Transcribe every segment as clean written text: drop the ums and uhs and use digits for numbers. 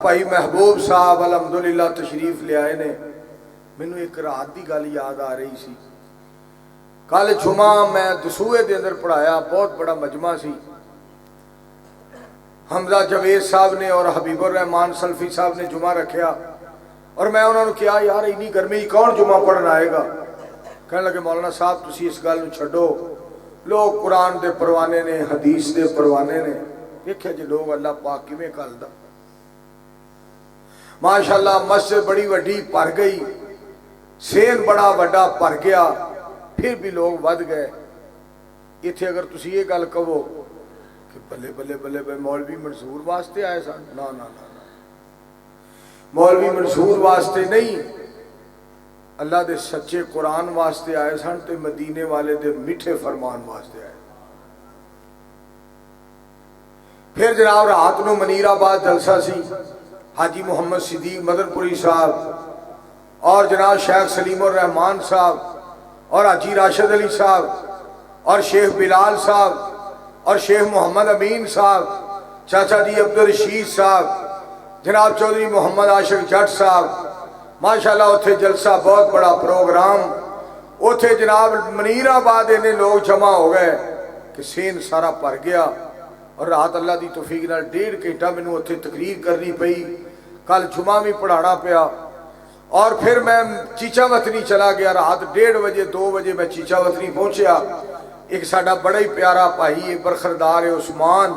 भाई महबूब साहब अलहमदुलिल्लाह तशरीफ ले आए ने। मैनू एक रात की गल याद आ रही सी। कल जुमा मैं दसूए के अंदर पढ़ाया, बहुत बड़ा मजमा सी। हमजा जवेद साहब ने और हबीबुर रहमान सल्फी साहब ने जुमा रखा और मैं उन्होंने कहा यार इन्नी गर्मी कौन जुमा पढ़न आएगा। कहने लगे मौलाना साहब तुसी इस गल छड्डो, लोग कुरान के परवाने ने, हदीस के परवाने ने। देखिए जी लोग अल्लाह पाक किवें घलदा। माशाअल्लाह मस्जिद बड़ी वड्डी भर गई, सेन बड़ा वड्डा भर गया, फिर भी लोग वध गए। इत्थे अगर तुसी ये गल कहो कि बल्ले बल्ले बल्ले बल्ले मौलवी मंसूर वास्ते आए सन, ना ना ना ना, मौलवी मंसूर वास्ते नहीं, अल्लाह दे सच्चे कुरान वास्ते आए सन ते मदीने वाले दे मिठे फरमान वास्ते आए। फिर जनाब रात को मनीराबाद जलसा सी। हाजी मुहम्मद सिद्दीक मदनपुरी साहब और जनाब शेख सलीमुर रहमान साहब और हाजी राशिद अली साहब और शेख बिलाल साहब और शेख मोहम्मद अमीन साहब, चाचा जी अब्दुल रशीद साहब, जनाब चौधरी मोहम्मद आशिक जट साहब। माशाल्लाह उत्थे जलसा, बहुत बड़ा प्रोग्राम। उत्थे जनाब मनीराबाद इन्ने लोग जमा हो गए कि सेन सारा भर गया। और रात अल्लाह की तौफीक नाल 1.5 घंटा मैनू उत्थे तकरीर करनी पई। कल जुमा भी पढ़ाना पिया और फिर मैं चीचा वतनी चला गया। रात 1:30 बजे 2 बजे मैं चीचा वतनी पहुंचा। एक साडा बड़ा ही प्यारा भाई है, बरखरदार है उस्मान,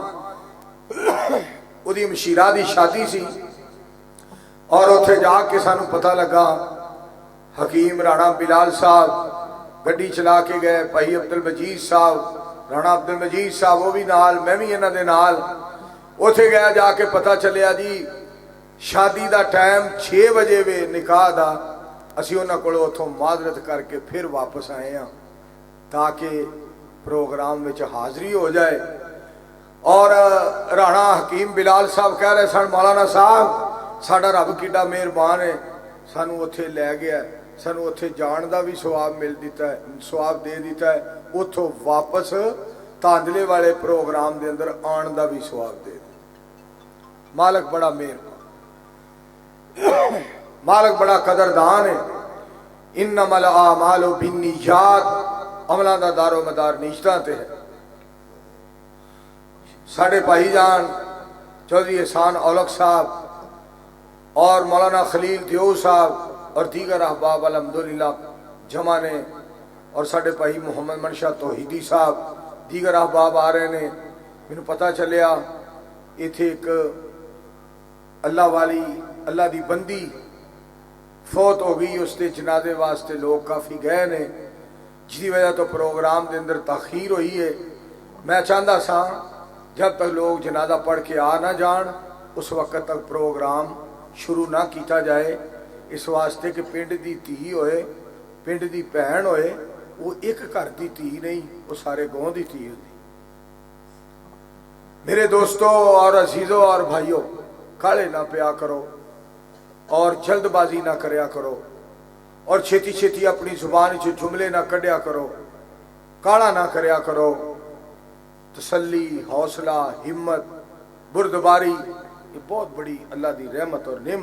उहदी मशीरा दी शादी सी और उत्थे जाके सानू पता लगा हकीम राणा बिलाल साहब गड्डी चला के गए, भाई अब्दुल मजीद साहब, राणा अब्दुल मजीद साहब वो भी नाल, मैं भी इन्हां दे नाल। उत्थे गया, जाके पता चलिया जी शादी का टाइम 6 बजे वे, निकाह का। असीं उन्हां कोलों उत्थों माजरत करके फिर वापस आए हैं ताकि प्रोग्राम में हाज़री हो जाए। और राणा हकीम बिलाल साहब कह रहे सन मौलाना साहब साडा रब किड्डा मेहरबान है, सानू उत्थे लै गया, सानू उत्थे जाण दा भी सवाब मिल दिता है, सवाब दे दिता है, उतों वापस धांधले वाले प्रोग्राम के अंदर आने का भी सवाब दे दिता। मालक बड़ा मेहरबान, मालक बड़ा कदरदान है। इन्नमल आमालु बिन्नियात, अमलों का दारो मदार नीयतां ते है। साढ़े भाईजान चौधरी एहसान औलख साहब और मौलाना खलील दियो साहब और दीगर अहबाब अलहमदुलिल्लाह जमा ने, और साढ़े भाई मुहम्मद मनशा तौहीदी साहब, दीगर अहबाब आ रहे हैं। मैनू पता चलिया इत्थे एक अल्लाह वाली, अल्लाह दी बंदी फौत हो गई, उसके जनाजे वास्ते लोग काफ़ी गए ने, जिसकी वजह तो प्रोग्राम के अंदर ताखीर हुई है। मैं चाहता सा जब तक लोग जनाजा पढ़ के आ ना जान उस वक्त तक प्रोग्राम शुरू ना किया जाए, इस वास्ते कि पिंड की धी होए, पिंड की भैन होए, वो एक घर की धी नहीं, वो सारे गांव की धी होती। मेरे दोस्तों और अजीजों और भाइयों, काले ना पिया करो और जल्दबाजी ना करया करो और छेती छेती अपनी जुबान च जुमले ना कढ़िया करो, काला ना करया करो। तसल्ली, हौसला, हिम्मत, बुरदबारी, ये बहुत बड़ी अल्लाह की रहमत और नेमत।